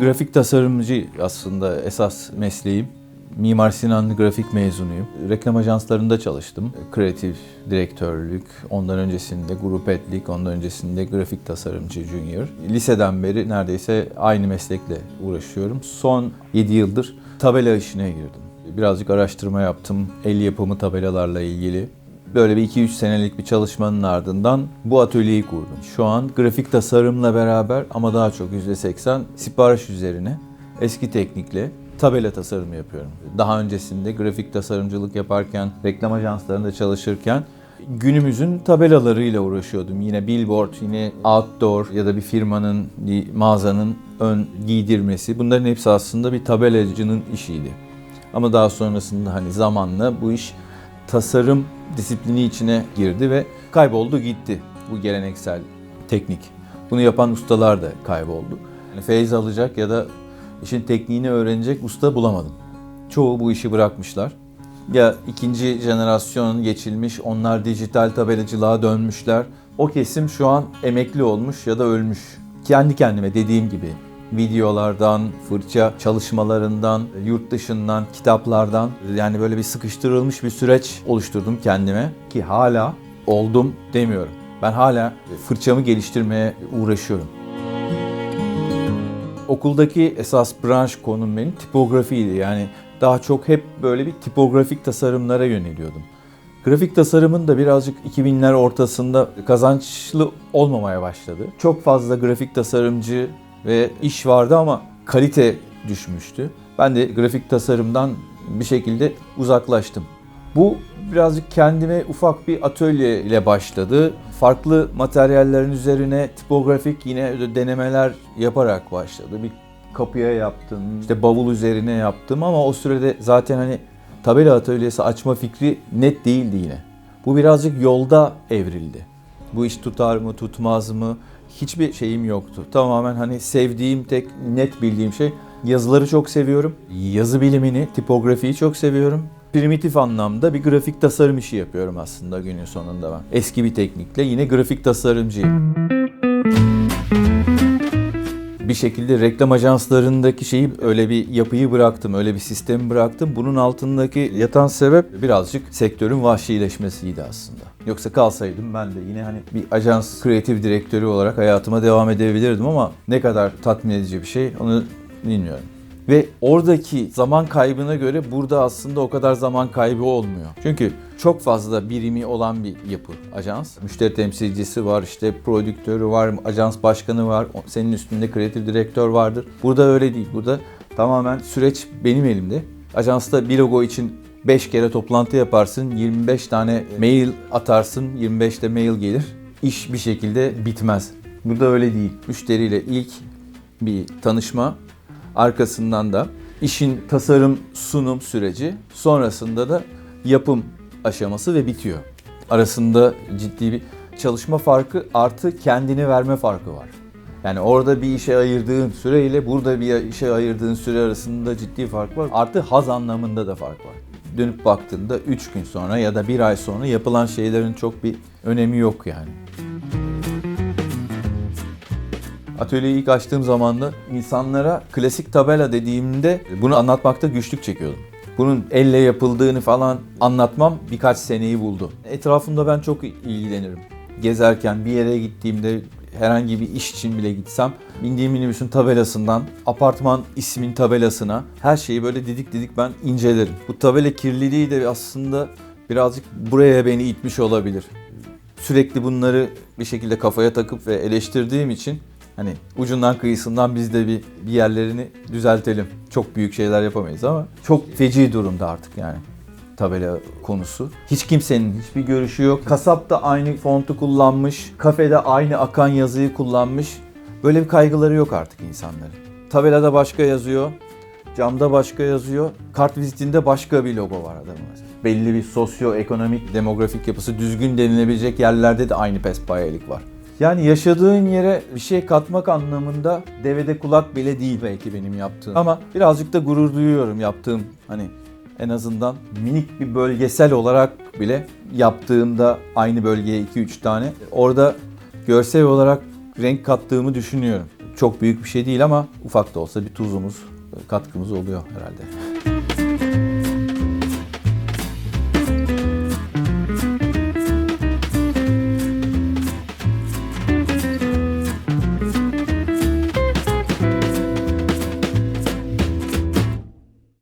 Grafik tasarımcı aslında esas mesleğim. Mimar Sinan grafik mezunuyum. Reklam ajanslarında çalıştım. Kreatif direktörlük, ondan öncesinde grup head'lik, ondan öncesinde grafik tasarımcı junior. Liseden beri neredeyse aynı meslekle uğraşıyorum. Son 7 yıldır tabela işine girdim. Birazcık araştırma yaptım. El yapımı tabelalarla ilgili. Böyle bir 2-3 senelik bir çalışmanın ardından bu atölyeyi kurdum. Şu an grafik tasarımla beraber ama daha çok %80 sipariş üzerine eski teknikle tabela tasarımı yapıyorum. Daha öncesinde grafik tasarımcılık yaparken, reklam ajanslarında çalışırken günümüzün tabelalarıyla uğraşıyordum. Yine billboard, yine outdoor ya da bir firmanın, bir mağazanın ön giydirmesi. Bunların hepsi aslında bir tabelacının işiydi. Ama daha sonrasında zamanla bu iş tasarım disiplini içine girdi ve kayboldu gitti bu geleneksel teknik. Bunu yapan ustalar da kayboldu. Feyz alacak ya da işin tekniğini öğrenecek usta bulamadım. Çoğu bu işi bırakmışlar. Ya ikinci jenerasyon geçilmiş, onlar dijital tabelacılığa dönmüşler. O kesim şu an emekli olmuş ya da ölmüş. Kendi kendime dediğim gibi videolardan, fırça çalışmalarından, yurt dışından, kitaplardan yani böyle bir sıkıştırılmış bir süreç oluşturdum kendime ki hala oldum demiyorum. Ben hala fırçamı geliştirmeye uğraşıyorum. Okuldaki esas branş konum benim tipografiydi. Yani daha çok hep böyle bir tipografik tasarımlara yöneliyordum. Grafik tasarımın da birazcık 2000'ler ortasında kazançlı olmamaya başladı. Çok fazla grafik tasarımcı ve iş vardı ama kalite düşmüştü. Ben de grafik tasarımdan bir şekilde uzaklaştım. Bu birazcık kendime ufak bir atölye ile başladı. Farklı materyallerin üzerine tipografik yine denemeler yaparak başladı. Bir kapıya yaptım, işte bavul üzerine yaptım ama o sürede zaten tabela atölyesi açma fikri net değildi yine. Bu birazcık yolda evrildi. Bu iş tutar mı, tutmaz mı? Hiçbir şeyim yoktu. Tamamen sevdiğim tek net bildiğim şey yazıları çok seviyorum. Yazı bilimini, tipografiyi çok seviyorum. Primitif anlamda bir grafik tasarım işi yapıyorum aslında günün sonunda ben. Eski bir teknikle yine grafik tasarımcıyım. Bir şekilde reklam ajanslarındaki öyle bir yapıyı bıraktım, öyle bir sistemi bıraktım. Bunun altındaki yatan sebep birazcık sektörün vahşileşmesiydi aslında. Yoksa kalsaydım ben de yine bir ajans kreatif direktörü olarak hayatıma devam edebilirdim ama ne kadar tatmin edici bir şey onu bilmiyorum. Ve oradaki zaman kaybına göre burada aslında o kadar zaman kaybı olmuyor. Çünkü çok fazla birimi olan bir yapı ajans. Müşteri temsilcisi var, prodüktörü var, ajans başkanı var, senin üstünde kreatif direktör vardır. Burada öyle değil. Burada tamamen süreç benim elimde. Ajansta bir logo için 5 kere toplantı yaparsın, 25 tane mail atarsın, 25'te mail gelir. İş bir şekilde bitmez. Burada öyle değil. Müşteriyle ilk bir tanışma, arkasından da işin tasarım sunum süreci, sonrasında da yapım aşaması ve bitiyor. Arasında ciddi bir çalışma farkı artı kendini verme farkı var. Yani orada bir işe ayırdığın süre ile burada bir işe ayırdığın süre arasında ciddi fark var. Artı haz anlamında da fark var. Dönüp baktığında 3 gün sonra ya da 1 ay sonra yapılan şeylerin çok bir önemi yok yani. Atölyeyi ilk açtığım zaman da insanlara klasik tabela dediğimde bunu anlatmakta güçlük çekiyordum. Bunun elle yapıldığını falan anlatmam birkaç seneyi buldu. Etrafımda ben çok ilgilenirim. Gezerken bir yere gittiğimde herhangi bir iş için bile gitsem bindiğim minibüsün tabelasından apartman ismin tabelasına her şeyi böyle didik didik ben incelerim. Bu tabela kirliliği de aslında birazcık buraya beni itmiş olabilir. Sürekli bunları bir şekilde kafaya takıp ve eleştirdiğim için ucundan kıyısından biz de bir yerlerini düzeltelim. Çok büyük şeyler yapamayız ama çok feci durumda artık tabela konusu. Hiç kimsenin hiçbir görüşü yok. Kasap da aynı fontu kullanmış, kafede aynı akan yazıyı kullanmış. Böyle bir kaygıları yok artık insanların. Tabelada başka yazıyor, camda başka yazıyor, kart vizitinde başka bir logo var adamın. Belli bir sosyoekonomik, demografik yapısı düzgün denilebilecek yerlerde de aynı pespayelik var. Yani yaşadığın yere bir şey katmak anlamında devede kulak bile değil belki benim yaptığım. Ama birazcık da gurur duyuyorum yaptığım en azından minik bir bölgesel olarak bile yaptığımda aynı bölgeye 2-3 tane orada görsel olarak renk kattığımı düşünüyorum. Çok büyük bir şey değil ama ufak da olsa bir tuzumuz, katkımız oluyor herhalde.